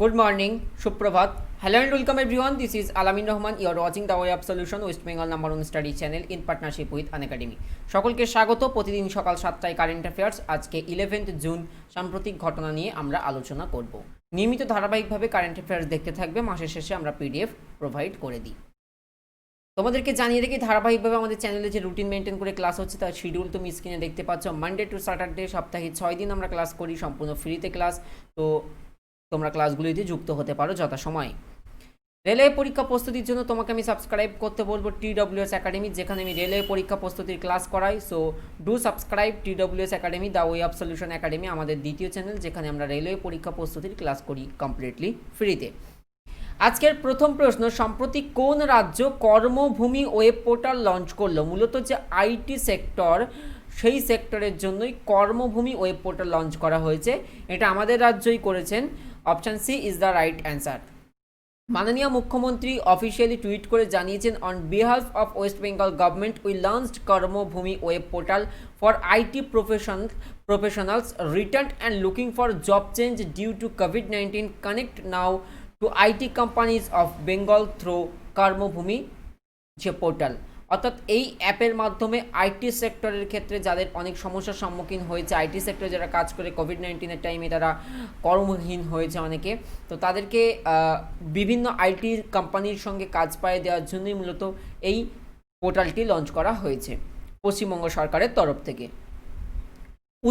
Good morning, Suprabhat. Hello and welcome everyone. This is Alamin Rahman. You are watching the Way of Solution West Bengal #1 study channel in partnership with Unacademy. সকলকে স্বাগত। প্রতিদিন সকাল 7টায় current affairs. আজকে 11th June সাম্প্রতিক ঘটনা নিয়ে আমরা আলোচনা করব। নিয়মিত ধারাবাহিকভাবে কারেন্ট অ্যাফেয়ার্স দেখতে থাকবে। মাসের শেষে আমরা পিডিএফ প্রোভাইড করে দিই। তোমাদেরকে জানিয়ে রেখে ধারাবাহিকভাবে আমাদের চ্যানেলে যে রুটিন মেনটেন করে ক্লাস হচ্ছে তার শিডিউল তুমি স্ক্রিনে দেখতে পাচ্ছ। মানডে টু স্যাটারডে সপ্তাহে 6 দিন আমরা ক্লাস করি, সম্পূর্ণ ফ্রিতে ক্লাস। তো তোমরা ক্লাসগুলিতে যুক্ত হতে পারো যথাসময়ে। রেলওয়ে পরীক্ষা প্রস্তুতির জন্য তোমাকে আমি সাবস্ক্রাইব করতে বলবো TWS একাডেমি, যেখানে আমি রেলওয়ে পরীক্ষা প্রস্তুতির ক্লাস করাই। So do subscribe TWS academy, the way of solution academy, আমাদের দ্বিতীয় চ্যানেল, যেখানে আমরা রেলওয়ে পরীক্ষা প্রস্তুতির ক্লাস করি কমপ্লিটলি ফ্রিতে। আজকের প্রথম প্রশ্ন, সম্প্রতি কোন রাজ্য কর্মভূমি ওয়েব পোর্টাল লঞ্চ করলো? মূলত যে আইটি সেক্টর, সেই সেক্টরের জন্যই কর্মভূমি ওয়েব পোর্টাল লঞ্চ করা হয়েছে। এটা আমাদের রাজ্যই করেছেন। Option C is the right answer. মাননীয় মুখ্যমন্ত্রী অফিসিয়ালি টুইট করে জানিয়েছেন, on behalf of West Bengal government we launched Karmabhumi web portal for IT professionals returned and looking for job change due to COVID-19. Connect now to IT companies of Bengal through কর্মভূমি যে portal. অর্থাৎ এই অ্যাপের মাধ্যমে IT সেক্টরের ক্ষেত্রে যাদের অনেক সমস্যার সম্মুখীন হয়েছে, আইটি সেক্টরে যারা কাজ করে কোভিড-19 টাইমে তারা কর্মহীন হয়েছে অনেকে, তো তাদেরকে বিভিন্ন আইটি কোম্পানির সঙ্গে কাজ পাইয়ে দেওয়ার জন্যই মূলত এই পোর্টালটি লঞ্চ করা হয়েছে পশ্চিমবঙ্গ সরকারের তরফ থেকে।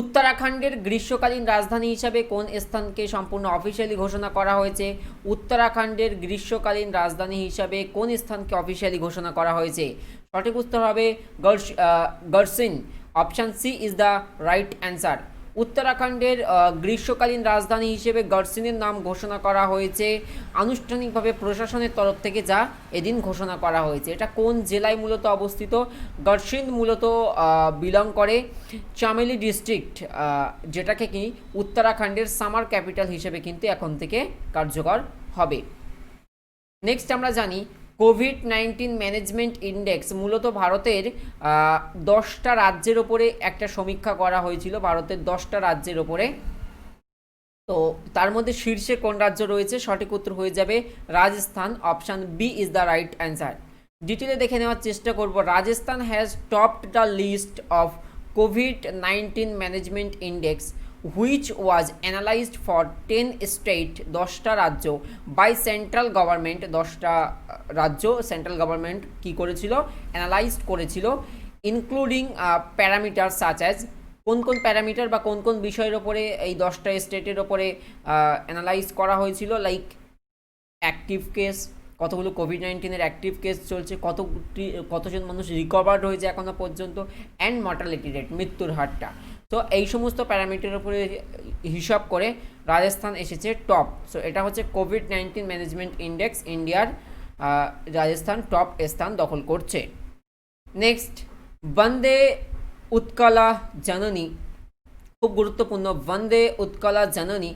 উত্তরাখণ্ডের গ্রীষ্মকালীন রাজধানী হিসাবে কোন স্থানকে সম্পূর্ণ অফিসিয়ালি ঘোষণা করা হয়েছে? উত্তরাখণ্ডের গ্রীষ্মকালীন রাজধানী হিসাবে কোন স্থানকে অফিসিয়ালি ঘোষণা করা হয়েছে? সঠিক উত্তর হবে Gairsain. Option C is the right answer. উত্তরাখণ্ডের গ্রীষ্মকালীন রাজধানী হিসেবে গার্সিনের নাম ঘোষণা করা হয়েছে আনুষ্ঠানিকভাবে প্রশাসনের তরফ থেকে, যা এদিন ঘোষণা করা হয়েছে। এটা কোন জেলায় মূলত অবস্থিত? গার্সিন মূলত বিলং করে চামেলি ডিস্ট্রিক্ট, যেটাকে কি উত্তরাখণ্ডের সামার ক্যাপিটাল হিসেবে কিন্তু এখন থেকে কার্যকর হবে। নেক্সট আমরা জানি কোভিড-19 ম্যানেজমেন্ট ইন্ডেক্স মূলত ভারতের 10টা রাজ্যের ওপরে একটা সমীক্ষা করা হয়েছিল, ভারতের 10টা রাজ্যের ওপরে। তো তার মধ্যে শীর্ষে কোন রাজ্য রয়েছে? সঠিক উত্তর হয়ে যাবে Rajasthan. Option B is the right answer. ডিটেলে দেখে নেওয়ার চেষ্টা করব। Rajasthan has topped the list of কোভিড-19 management index which was analyzed for 10 state, 10টা রাজ্য বাই সেন্ট্রাল গভর্নমেন্ট। 10টা রাজ্য সেন্ট্রাল গভর্নমেন্ট কি করেছিল? অ্যানালাইজড করেছিল, ইনক্লুডিং প্যারামিটার সাচ অ্যাজ, কোন কোন প্যারামিটার বা কোন কোন বিষয়ের ওপরে এই 10টা স্টেটের ওপরে অ্যানালাইজ করা হয়েছিল? লাইক অ্যাক্টিভ কেস, কতগুলো কোভিড-19 অ্যাক্টিভ কেস চলছে, কতজন মানুষ রিকভার্ড হয়েছে এখনও পর্যন্ত, অ্যান্ড মর্টালিটি রেট, মৃত্যুর হারটা। তো এই সমস্ত প্যারামিটারের উপরে হিসাব করে রাজস্থান এসেছে টপ। সো এটা হচ্ছে কোভিড-19 ম্যানেজমেন্ট ইন্ডেক্স, ইন্ডিয়ার রাজস্থান টপ স্থান দখল করছে। নেক্সট, বন্দে উৎকলা জননী, খুব গুরুত্বপূর্ণ। বন্দে উৎকলা জননী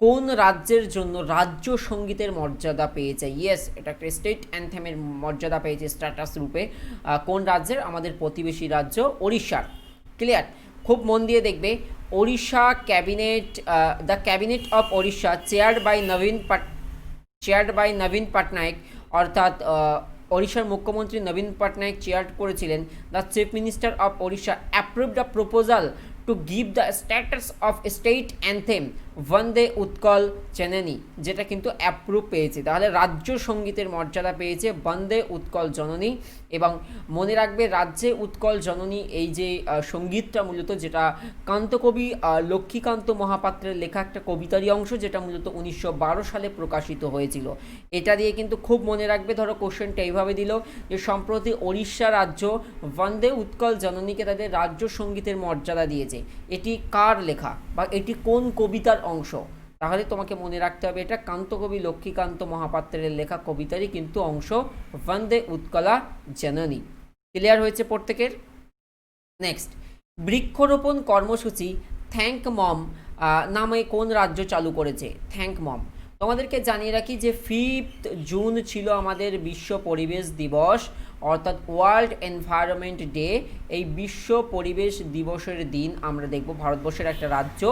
কোন রাজ্যের জন্য রাজ্য সঙ্গীতের মর্যাদা পেয়েছে? ইয়েস, এটা একটা স্টেট অ্যানথেমের মর্যাদা পেয়েছে স্ট্যাটাস রূপে। কোন রাজ্যের? আমাদের প্রতিবেশী রাজ্য ওড়িশার। ক্লিয়ার? খুব মন দিয়ে দেখবে। Odisha cabinet, the cabinet of Odisha chaired by নবীন পটনায়ক, অর্থাৎ ওড়িশার মুখ্যমন্ত্রী নবীন পটনায়ক চেয়ার করেছিলেন। The chief minister of Odisha approved the proposal to give the status of state anthem Bande Utkal Janani, যেটা কিন্তু অ্যাপ্রুভ পেয়েছে। তাহলে রাজ্য সঙ্গীতের মর্যাদা পেয়েছে বন্দে উৎকল জননী। এবং মনে রাখবে, রাজ্যে উৎকল জননী এই যে সঙ্গীতটা মূলত, যেটা কান্তকবি লক্ষ্মীকান্ত মহাপাত্রের লেখা একটা কবিতারই অংশ, যেটা মূলত 1912 সালে প্রকাশিত হয়েছিল। এটা দিয়ে কিন্তু খুব মনে রাখবে। ধরো কোশ্চেনটা এইভাবে দিল যে সম্প্রতি ওড়িশা রাজ্য বন্দে উৎকল জননীকে তাদের রাজ্য সঙ্গীতের মর্যাদা দিয়েছে। এটি কার লেখা বা এটি কোন কবিতার অংশ? তাহলে তোমাকে মনে রাখতে হবে এটা কান্তকবি লক্ষ্মীকান্ত মহাপাত্রের লেখা কবিতারই কিন্তু অংশ, বন্দে উৎকলা জননী। ক্লিয়ার হয়েছে প্রত্যেকের? নেক্সট, বৃক্ষরোপণ কর্মসূচি থ্যাঙ্ক মম নামে কোন রাজ্য চালু করেছে? থ্যাঙ্ক মম। তোমাদেরকে জানিয়ে রাখি যে 5th জুন ছিল আমাদের বিশ্ব পরিবেশ দিবস, অর্থাৎ ওয়ার্ল্ড এনভায়রনমেন্ট ডে। এই বিশ্ব পরিবেশ দিবসের দিন আমরা দেখব ভারতবর্ষের একটা রাজ্য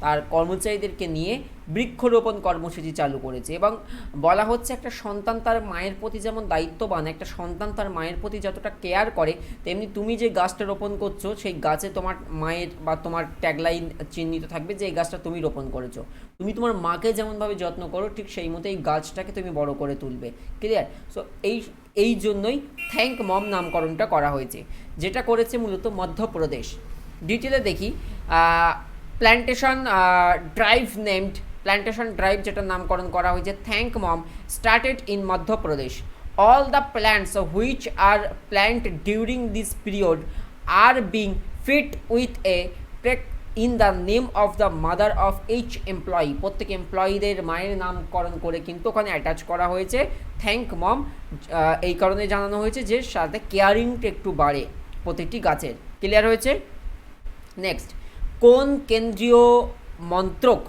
তার কর্মচারীদেরকে নিয়ে বৃক্ষরোপণ কর্মসূচি চালু করেছে। এবং বলা হচ্ছে একটা সন্তান তার মায়ের প্রতি যেমন দায়িত্ববান, একটা সন্তান তার মায়ের প্রতি যতটা কেয়ার করে, তেমনি তুমি যে গাছটা রোপণ করছো সেই গাছে তোমার মায়ের বা তোমার ট্যাগলাইন চিহ্নিত থাকবে যে এই গাছটা তুমি রোপণ করেছো। তুমি তোমার মাকে যেমনভাবে যত্ন করো ঠিক সেই মতো এই গাছটাকে তুমি বড় করে তুলবে। ক্লিয়ার? সো এই জন্যই থ্যাংক মম নামকরণটা করা হয়েছে, যেটা করেছে মূলত মধ্যপ্রদেশ। ডিটেলে দেখি, plantation drive named plantation drive যেটা নামকরণ করা হয়েছে thank mom started in Madhya Pradesh. All the plants which are plant during this period are being fit with a in the name of the mother of each employee. প্রত্যেক এমপ্লয়ীদের মায়ের নামকরণ করে কিন্তু ওখানে অ্যাটাচ করা হয়েছে থ্যাংক মম। এই কারণে জানানো হয়েছে যে সাথে কেয়ারিংটা একটু বাড়ে প্রতিটি গাছের। ক্লিয়ার হয়েছে? নেক্সট, কোন কেন্দ্রীয় মন্ত্রক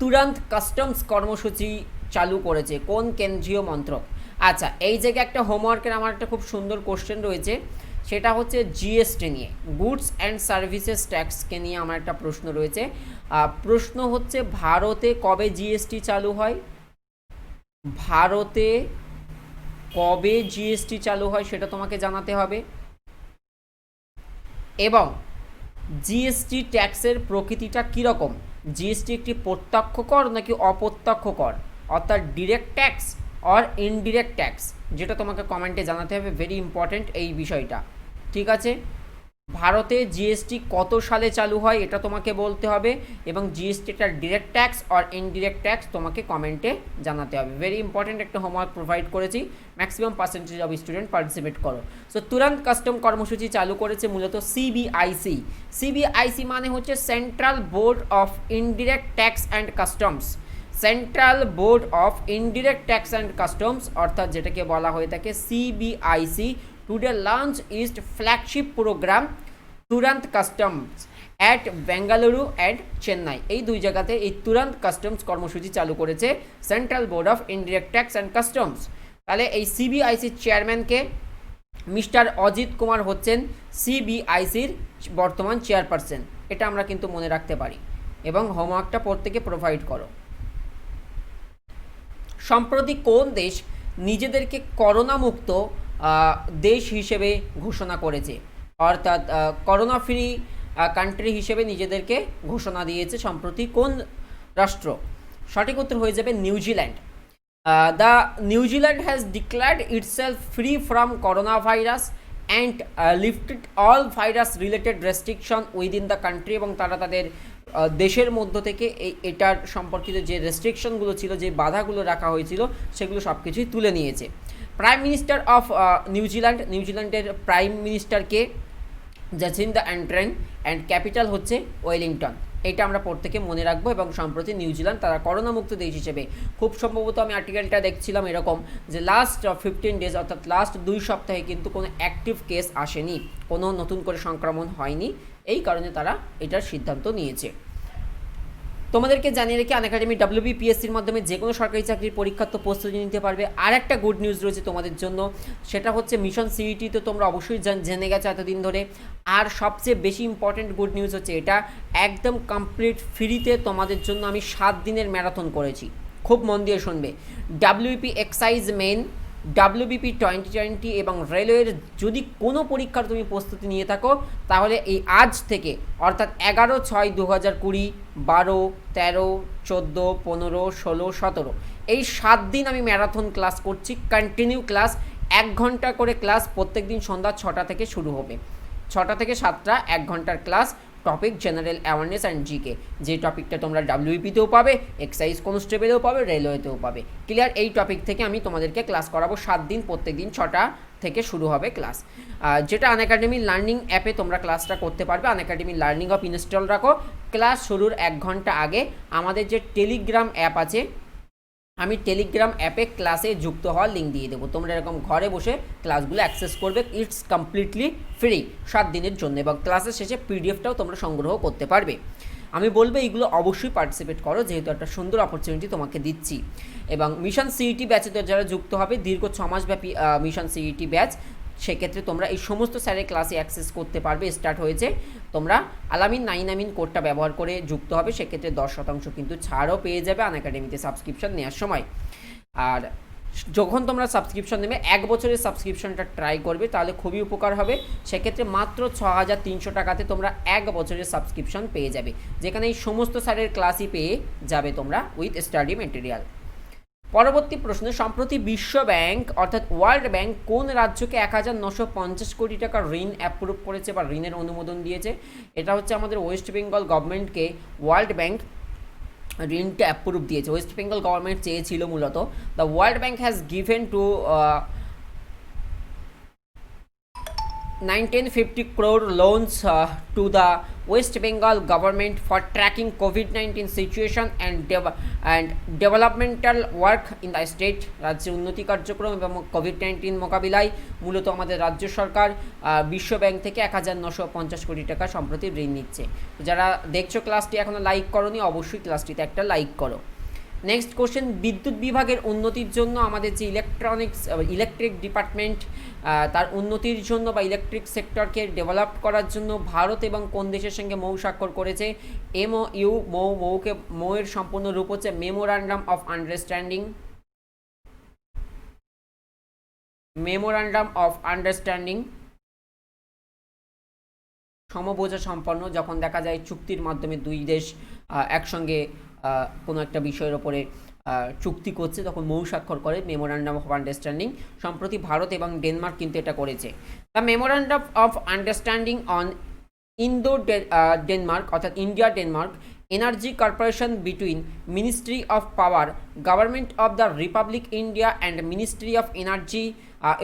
তুরন্ত কাস্টমস কর্মসূচি চালু করেছে? কোন কেন্দ্রীয় মন্ত্রক? আচ্ছা, এই জায়গায় একটা হোমওয়ার্কের আমার একটা খুব সুন্দর কোশ্চেন রয়েছে, সেটা হচ্ছে জিএসটি নিয়ে, গুডস অ্যান্ড সার্ভিসেস ট্যাক্সকে নিয়ে আমার একটা প্রশ্ন রয়েছে। প্রশ্ন হচ্ছে ভারতে কবে জিএসটি চালু হয়? ভারতে কবে জিএসটি চালু হয় সেটা তোমাকে জানাতে হবে। এবং জিএসটি ট্যাক্সের প্রকৃতিটা কীরকম? জিএসটি একটি প্রত্যক্ষ কর নাকি অপ্রত্যক্ষ কর, অর্থাৎ direct tax or indirect tax, যেটা তোমাকে কমেন্টে জানাতে হবে। ভেরি ইম্পর্ট্যান্ট এই বিষয়টা। ঠিক আছে, ভারতে জিএসটি কত সালে চালু হয় এটা তোমাকে বলতে হবে, এবং জিএসটিটার direct tax or indirect tax তোমাকে কমেন্টে জানাতে হবে। ভেরি ইম্পর্ট্যান্ট একটা হোমওয়ার্ক প্রোভাইড করেছি, maximum percentage of student participate করো। সো তুরন্ত কাস্টম কর্মসূচি চালু করেছে মূলত সিবিআইসি। সিবিআইসি মানে হচ্ছে central board of indirect tax and customs. Central board of indirect tax and customs, অর্থাৎ যেটাকে বলা হয়ে থাকে CBIC, today launch is flagship program Turant customs at Bengaluru and Chennai. এই দুই জায়গাতে এই তুরন্ত কাস্টমস কর্মসূচি চালু করেছে central board of indirect tax and customs. তাহলে এই সিবিআইসির চেয়ারম্যানকে মিস্টার অজিত কুমার হচ্ছেন সিবিআইসির বর্তমান চেয়ারপারসন। এটা আমরা কিন্তু মনে রাখতে পারি, এবং হোমওয়ার্কটা প্রত্যেকে প্রোভাইড করো। সম্প্রতি কোন দেশ নিজেদেরকে করোনা মুক্ত দেশ হিসেবে ঘোষণা করেছে? অর্থাৎ করোনা ফ্রি কান্ট্রি হিসেবে নিজেদেরকে ঘোষণা দিয়েছে সম্প্রতি কোন রাষ্ট্র? সঠিক উত্তর হয়ে যাবে New Zealand. The New Zealand has declared itself free from corona virus and lifted all virus related restriction within the country. এবং তারা তাদের দেশের মধ্য থেকে এটার সম্পর্কিত যে রেস্ট্রিকশনগুলো ছিল, যে বাধাগুলো রাখা হয়েছিল, সেগুলো সব কিছুই তুলে নিয়েছে। প্রাইম মিনিস্টার অফ নিউজিল্যান্ডের প্রাইম মিনিস্টারকে জাসিন্ডা আর্ডের্ন, অ্যান্ড ক্যাপিটাল হচ্ছে ওয়েলিংটন। এটা আমরা প্রত্যেকে মনে রাখবো। এবং সম্প্রতি নিউজিল্যান্ড তারা করোনামুক্ত দেশ হিসেবে, খুব সম্ভবত আমি আর্টিকেলটা দেখছিলাম এরকম যে লাস্ট 15 ডেজ অর্থাৎ লাস্ট 2 সপ্তাহে কিন্তু কোনো অ্যাক্টিভ কেস আসেনি, কোনো নতুন করে সংক্রমণ হয়নি। এই কারণে তারা এটার সিদ্ধান্ত নিয়েছে। তোমাদেরকে জানিয়ে রেখে আনএকাডেমি WBPSCর মাধ্যমে যে কোনো সরকারি চাকরির পরীক্ষার তো প্রস্তুতি নিতে পারবে। আর একটা গুড নিউজ রয়েছে তোমাদের জন্য, সেটা হচ্ছে মিশন সিইটি তো তোমরা অবশ্যই জেনে গেছো এতদিন ধরে। আর সবচেয়ে বেশি ইম্পর্ট্যান্ট গুড নিউজ হচ্ছে এটা, একদম কমপ্লিট ফ্রিতে তোমাদের জন্য আমি 7 দিনের ম্যারাথন করেছি। খুব মন দিয়ে শুনবে। WBP এক্সাইজ মেন, WBP 2020 এবং রেলওয়ের যদি কোনো পরীক্ষার তুমি প্রস্তুতি নিয়ে থাকো, তাহলে এই আজ থেকে অর্থাৎ 11/6/2020, 12, 13, 14, 15, 16, 17 এই 7 দিন আমি ম্যারাথন ক্লাস করছি। কন্টিনিউ ক্লাস, 1 ঘন্টা করে ক্লাস, প্রত্যেক দিন সন্ধ্যা 6টা থেকে শুরু হবে। 6টা থেকে 7টা 1 ঘন্টার class. Topic general awareness and GK, যে টপিকটা তোমরা WBPতেও পাবে, এক্সাইজ কনস্টেবলেও পাবে, রেলওয়েতেও পাবে। ক্লিয়ার? এই টপিক থেকে আমি তোমাদেরকে ক্লাস করাবো 7 দিন, প্রত্যেক দিন 6টা থেকে শুরু হবে ক্লাস, যেটা আনএকাডেমি লার্নিং অ্যাপে তোমরা ক্লাসটা করতে পারবে। আনএকাডেমি লার্নিং অ্যাপ ইনস্টল রাখো। ক্লাস শুরুর 1 ঘন্টা আগে আমাদের যে টেলিগ্রাম অ্যাপ আছে, আমি টেলিগ্রাম অ্যাপে ক্লাসে যুক্ত হওয়ার লিঙ্ক দিয়ে দেবো। তোমরা এরকম ঘরে বসে ক্লাসগুলো অ্যাক্সেস করবে। ইটস কমপ্লিটলি ফ্রি 7 দিনের জন্য, এবং ক্লাসের শেষে PDFটাও তোমরা সংগ্রহ করতে পারবে। আমি বলবো এইগুলো অবশ্যই পার্টিসিপেট করো, যেহেতু একটা সুন্দর অপরচুনিটি তোমাকে দিচ্ছি। এবং মিশন সিইটি ব্যাচে যারা যুক্ত হবে, দীর্ঘ 6 মাসব্যাপী মিশন সিইটি ব্যাচ, সেক্ষেত্রে তোমরা এই সমস্ত স্যারের ক্লাসে অ্যাক্সেস করতে পারবে। স্টার্ট হয়েছে, তোমরা আলামিন 9 কোডটা ব্যবহার করে যুক্ত হবে, সেক্ষেত্রে 10% কিন্তু ছাড়ও পেয়ে যাবে আনএকাডেমিতে সাবস্ক্রিপশন নেওয়ার সময়। আর যখন তোমরা সাবস্ক্রিপশন নেবে 1 বছরের সাবস্ক্রিপশনটা ট্রাই করবে, তাহলে খুবই উপকার হবে। সেক্ষেত্রে মাত্র 6300 টাকাতে তোমরা 1 বছরের সাবস্ক্রিপশন পেয়ে যাবে, যেখানে এই সমস্ত স্যারের ক্লাসই পেয়ে যাবে তোমরা উইথ স্টাডি মেটেরিয়াল। পরবর্তী প্রশ্ন, সম্প্রতি বিশ্ব ব্যাংক অর্থাৎ ওয়ার্ল্ড ব্যাংক কোন রাজ্যকে 1950 কোটি টাকা ঋণ অ্যাপ্রুভ করেছে বা ঋণের অনুমোদন দিয়েছে? এটা হচ্ছে আমাদের ওয়েস্ট বেঙ্গল গভর্নমেন্টকে ওয়ার্ল্ড ব্যাংক ঋণটা অ্যাপ্রুভ দিয়েছে। ওয়েস্ট বেঙ্গল গভর্নমেন্ট চেয়েছিল মূলত, the world bank has given to 1950 crore loans to the West Bengal government for tracking COVID-19 situation and developmental work in the state। রাজ্যে উন্নতি কার্যক্রম এবং কোভিড-19 মোকাবিলায় মূলত আমাদের রাজ্য সরকার বিশ্ব ব্যাংক থেকে 1950 কোটি টাকা সম্প্রতি ঋণ নিচ্ছে। যারা দেখছো ক্লাসটি এখনও লাইক করোনি, অবশ্যই ক্লাসটিতে একটা লাইক করো। নেক্সট কোশ্চেন, বিদ্যুৎ বিভাগের উন্নতির জন্য আমাদের যে ইলেকট্রিক ডিপার্টমেন্ট তার উন্নতির জন্য বা ইলেকট্রিক সেক্টরকে ডেভেলপ করার জন্য ভারত এবং কোন দেশের সঙ্গে মৌ স্বাক্ষর করেছে? MOU, মৌয়ের সম্পূর্ণ রূপ হচ্ছে memorandum of understanding. Memorandum of understanding সমবোঝা সম্পন্ন, যখন দেখা যায় চুক্তির মাধ্যমে দুই দেশ একসঙ্গে কোনো একটা বিষয়ের ওপরে চুক্তি করছে, তখন মৌ স্বাক্ষর করে, মেমোরান্ডাম অফ আন্ডারস্ট্যান্ডিং। সম্প্রতি ভারত এবং ডেনমার্ক কিন্তু এটা করেছে। The memorandum of understanding on Indo Denmark অর্থাৎ India Denmark energy corporation between ministry of power, government of the republic India and ministry of energy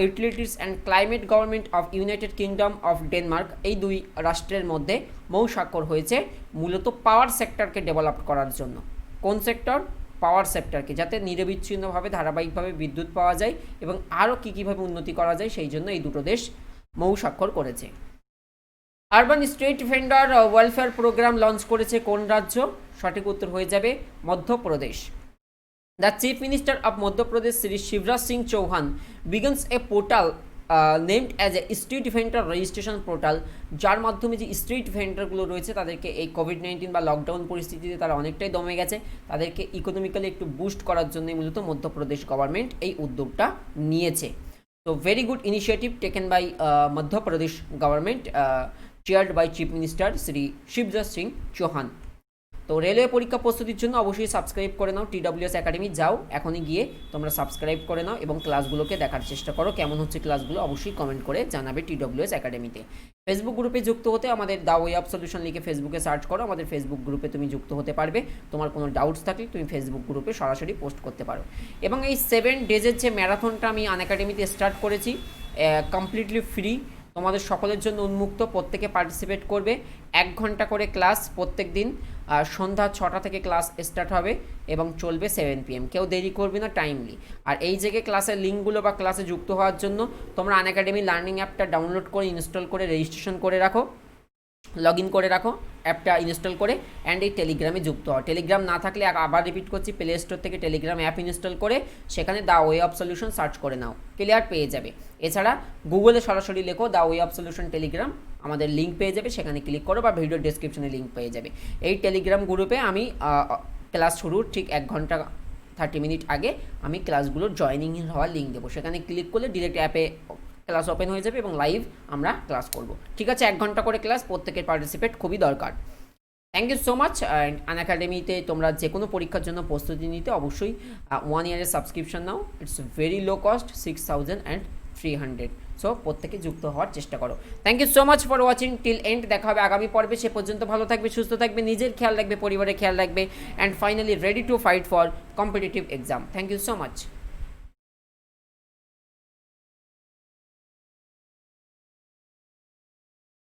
utilities and climate government of United Kingdom of Denmark, এই দুই রাষ্ট্রের মধ্যে মৌ স্বাক্ষর হয়েছে মূলত পাওয়ার সেক্টরকে develop করার জন্য। কোন সেক্টর? পাওয়ার সেক্টরকে, যাতে নিরবিচ্ছিন্নভাবে ধারাবাহিকভাবে বিদ্যুৎ পাওয়া যায় এবং আরও কীভাবে উন্নতি করা যায়, সেই জন্য এই দুটো দেশ মৌ স্বাক্ষর করেছে। Urban street vendor welfare programme launch করেছে কোন রাজ্য? সঠিক উত্তর হয়ে যাবে Madhya Pradesh. The chief minister of Madhya Pradesh Shri Shivraj Singh Chouhan begins a portal named as a street vendor registration portal, যার মাধ্যমে যে স্ট্রিট ভেন্ডরগুলো রয়েছে তাদেরকে এই কোভিড-19 বা লকডাউন পরিস্থিতিতে তারা অনেকটাই দমে গেছে, তাদেরকে ইকোনমিক্যালি একটু বুস্ট করার জন্যই মূলত মধ্যপ্রদেশ গভর্নমেন্ট এই উদ্যোগটা নিয়েছে। তো very good initiative taken by Madhya Pradesh government, chaired by chief minister Shri Shivraj Singh Chouhan. তো রেলওয়ে পরীক্ষা প্রস্তুতির জন্য অবশ্যই সাবস্ক্রাইব করে নাও, TWS একাডেমি যাও এখনই গিয়ে তোমরা সাবস্ক্রাইব করে নাও এবং ক্লাসগুলোকে দেখার চেষ্টা করো, কেমন হচ্ছে ক্লাসগুলো অবশ্যই কমেন্ট করে জানাবে TWS একাডেমিতে। ফেসবুক গ্রুপে যুক্ত হতে আমাদের দ্য ওয়ে অফ সলিউশন লিখে ফেসবুকে সার্চ করো, আমাদের ফেসবুক গ্রুপে তুমি যুক্ত হতে পারবে। তোমার কোনো ডাউটস থাকলে তুমি ফেসবুক গ্রুপে সরাসরি পোস্ট করতে পারো। এবং এই 7 ডেজের যে ম্যারাথনটা আমি আনএকাডেমিতে স্টার্ট করেছি, কমপ্লিটলি ফ্রি, তোমাদের সকলের জন্য উন্মুক্ত, প্রত্যেকে পার্টিসিপেট করবে। 1 ঘন্টা করে ক্লাস প্রত্যেক দিন, সন্ধ্যা 6টা থেকে ক্লাস স্টার্ট হবে এবং চলবে 7 PM। কেউ দেরি করবে না, টাইমলি। আর এই জায়গায় ক্লাসের লিঙ্কগুলো বা ক্লাসে যুক্ত হওয়ার জন্য তোমরা আনএকাডেমি লার্নিং অ্যাপটা ডাউনলোড করে ইনস্টল করে রেজিস্ট্রেশন করে রাখো, লগ ইন করে রাখো অ্যাপটা ইনস্টল করে, অ্যান্ড এই টেলিগ্রামে যুক্ত হও। টেলিগ্রাম না থাকলে আবার রিপিট করছি, প্লে স্টোর থেকে টেলিগ্রাম অ্যাপ ইনস্টল করে সেখানে the way of solution search করে নাও, ক্লিয়ার পেয়ে যাবে। এছাড়া গুগলে সরাসরি লেখো the way of solution Telegram, আমাদের লিঙ্ক পেয়ে যাবে, সেখানে ক্লিক করো বা ভিডিও ডেসক্রিপশনে লিঙ্ক পেয়ে যাবে। এই টেলিগ্রাম গ্রুপে আমি ক্লাস শুরুর ঠিক 1 ঘন্টা 30 মিনিট আগে আমি ক্লাসগুলোর জয়েনিং হওয়ার লিঙ্ক দেবো, সেখানে ক্লিক করলে ডিরেক্ট অ্যাপে ক্লাস ওপেন হয়ে যাবে এবং লাইভ আমরা ক্লাস করব। ঠিক আছে, 1 ঘন্টা করে ক্লাস, প্রত্যেকের পার্টিসিপেট খুবই দরকার। Thank you so much. And আনএকাডেমিতে তোমরা যে কোনো পরীক্ষার জন্য প্রস্তুতি নিতে অবশ্যই 1 ইয়ারের সাবস্ক্রিপশন নাও, it's very low cost, 6300। So প্রত্যেকে যুক্ত হওয়ার চেষ্টা করো। Thank you so much for watching till end. দেখা হবে আগামী পর্বে, সে পর্যন্ত ভালো থাকবে, সুস্থ থাকবে, নিজের খেয়াল রাখবে, পরিবারের খেয়াল রাখবে, and finally ready to fight for competitive exam. Thank you so much.